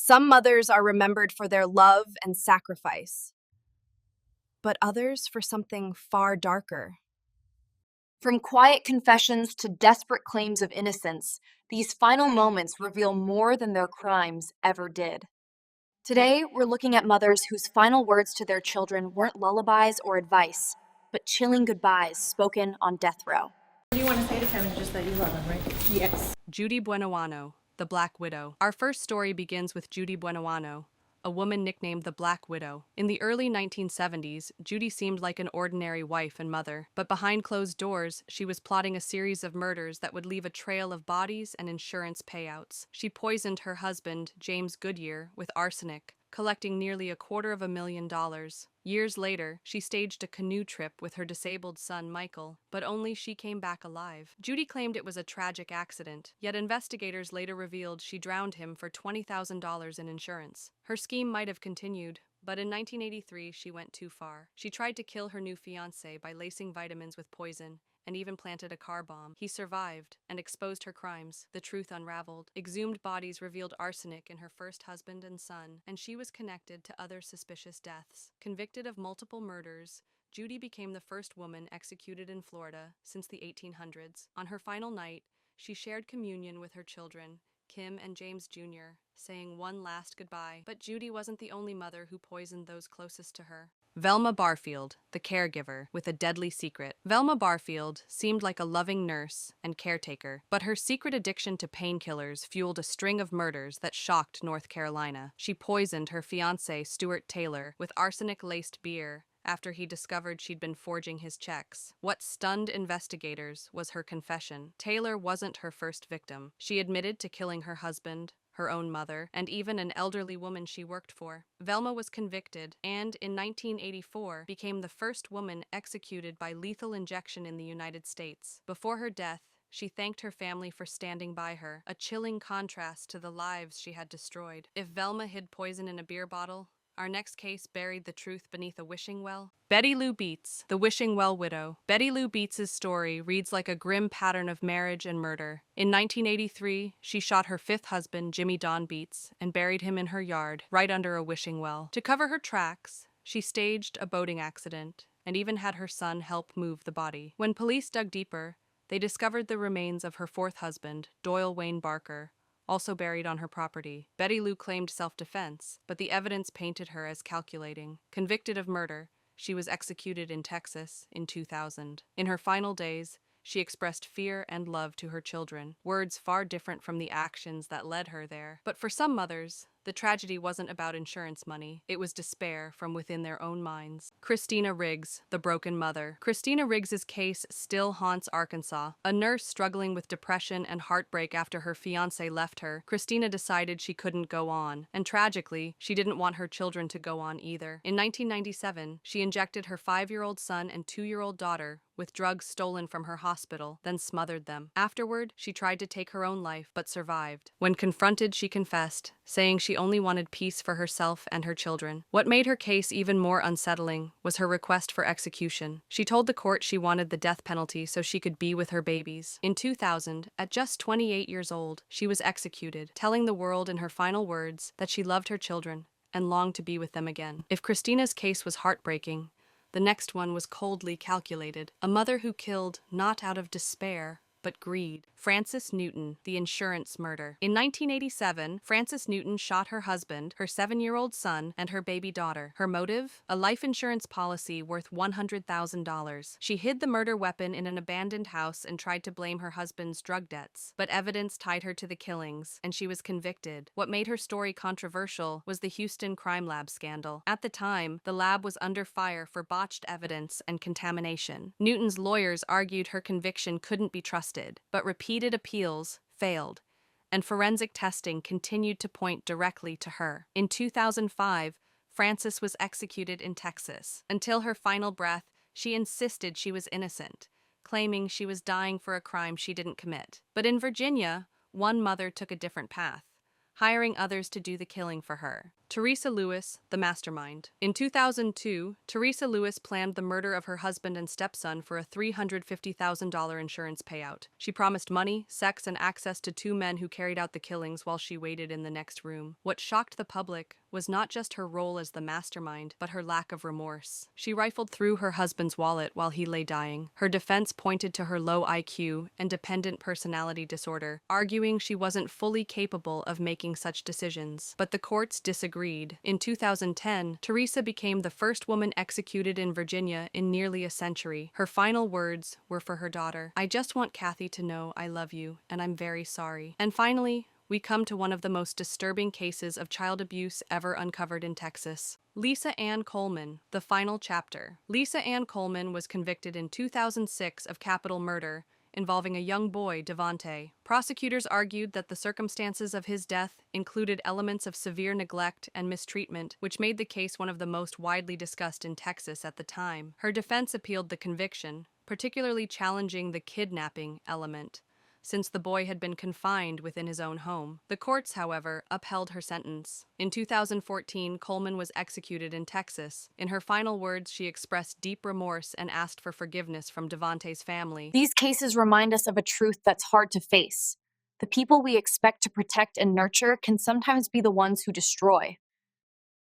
Some mothers are remembered for their love and sacrifice, but others for something far darker. From quiet confessions to desperate claims of innocence, these final moments reveal more than their crimes ever did. Today, we're looking at mothers whose final words to their children weren't lullabies or advice, but chilling goodbyes spoken on death row. What do you want to say to him? Just that you love him, right? Yes. Judy Buenoano, the Black Widow. Our first story begins with Judy Buenoano, a woman nicknamed the Black Widow. In the early 1970s, Judy seemed like an ordinary wife and mother, but behind closed doors, she was plotting a series of murders that would leave a trail of bodies and insurance payouts. She poisoned her husband, James Goodyear, with arsenic, collecting nearly $250,000. Years later, she staged a canoe trip with her disabled son Michael, but only she came back alive. Judy claimed it was a tragic accident, yet investigators later revealed she drowned him for $20,000 in insurance. Her scheme might have continued, but in 1983 she went too far. She tried to kill her new fiancé by lacing vitamins with poison, and even planted a car bomb. He survived and exposed her crimes. The truth unraveled. Exhumed bodies revealed arsenic in her first husband and son, and she was connected to other suspicious deaths. Convicted of multiple murders, Judy became the first woman executed in Florida since the 1800s. On her final night, she shared communion with her children, Kim and James Jr., saying one last goodbye. But Judy wasn't the only mother who poisoned those closest to her. Velma Barfield, the caregiver, with a deadly secret. Velma Barfield seemed like a loving nurse and caretaker, but her secret addiction to painkillers fueled a string of murders that shocked North Carolina. She poisoned her fiancé, Stuart Taylor, with arsenic-laced beer after he discovered she'd been forging his checks. What stunned investigators was her confession. Taylor wasn't her first victim. She admitted to killing her husband, her own mother, and even an elderly woman she worked for. Velma was convicted and, in 1984, became the first woman executed by lethal injection in the United States. Before her death, she thanked her family for standing by her, a chilling contrast to the lives she had destroyed. If Velma hid poison in a beer bottle, our next case buried the truth beneath a wishing well. Betty Lou Beets, the wishing well widow. Betty Lou Beets' story reads like a grim pattern of marriage and murder. In 1983, she shot her fifth husband, Jimmy Don Beets, and buried him in her yard, right under a wishing well. To cover her tracks, she staged a boating accident and even had her son help move the body. When police dug deeper, they discovered the remains of her fourth husband, Doyle Wayne Barker, also buried on her property. Betty Lou claimed self-defense, but the evidence painted her as calculating. Convicted of murder, she was executed in Texas in 2000. In her final days, she expressed fear and love to her children, words far different from the actions that led her there. But for some mothers, the tragedy wasn't about insurance money. It was despair from within their own minds. Christina Riggs, the broken mother. Christina Riggs's case still haunts Arkansas. A nurse struggling with depression and heartbreak after her fiancé left her, Christina decided she couldn't go on. And tragically, she didn't want her children to go on either. In 1997, she injected her 5-year-old son and 2-year-old daughter with drugs stolen from her hospital, then smothered them. Afterward, she tried to take her own life, but survived. When confronted, she confessed, saying she only wanted peace for herself and her children. What made her case even more unsettling was her request for execution. She told the court she wanted the death penalty so she could be with her babies. In 2000, at just 28 years old, she was executed, telling the world in her final words that she loved her children and longed to be with them again. If Christina's case was heartbreaking, the next one was coldly calculated. A mother who killed not out of despair, but greed. Frances Newton, the insurance murder. In 1987, Frances Newton shot her husband, her 7-year-old son, and her baby daughter. Her motive? A life insurance policy worth $100,000. She hid the murder weapon in an abandoned house and tried to blame her husband's drug debts. But evidence tied her to the killings, and she was convicted. What made her story controversial was the Houston Crime Lab scandal. At the time, the lab was under fire for botched evidence and contamination. Newton's lawyers argued her conviction couldn't be trusted, but repeated appeals failed, and forensic testing continued to point directly to her. In 2005, Frances was executed in Texas. Until her final breath, she insisted she was innocent, claiming she was dying for a crime she didn't commit. But in Virginia, one mother took a different path, hiring others to do the killing for her. Teresa Lewis, the mastermind. In 2002, Teresa Lewis planned the murder of her husband and stepson for a $350,000 insurance payout. She promised money, sex, and access to two men who carried out the killings while she waited in the next room. What shocked the public was not just her role as the mastermind, but her lack of remorse. She rifled through her husband's wallet while he lay dying. Her defense pointed to her low IQ and dependent personality disorder, arguing she wasn't fully capable of making such decisions. But the courts disagreed. In 2010, Teresa became the first woman executed in Virginia in nearly a century. Her final words were for her daughter, "I just want Kathy to know I love you, and I'm very sorry." And finally, we come to one of the most disturbing cases of child abuse ever uncovered in Texas. Lisa Ann Coleman, the final chapter. Lisa Ann Coleman was convicted in 2006 of capital murder involving a young boy, Devontae. Prosecutors argued that the circumstances of his death included elements of severe neglect and mistreatment, which made the case one of the most widely discussed in Texas at the time. Her defense appealed the conviction, particularly challenging the kidnapping element, since the boy had been confined within his own home. The courts, however, upheld her sentence. In 2014, Coleman was executed in Texas. In her final words, she expressed deep remorse and asked for forgiveness from Devontae's family. These cases remind us of a truth that's hard to face. The people we expect to protect and nurture can sometimes be the ones who destroy.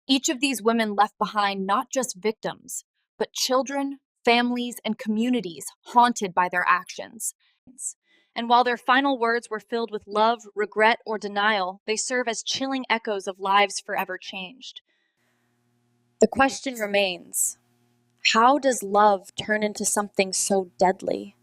Each of these women left behind not just victims, but children, families, and communities haunted by their actions. And while their final words were filled with love, regret, or denial, they serve as chilling echoes of lives forever changed. The question remains, how does love turn into something so deadly?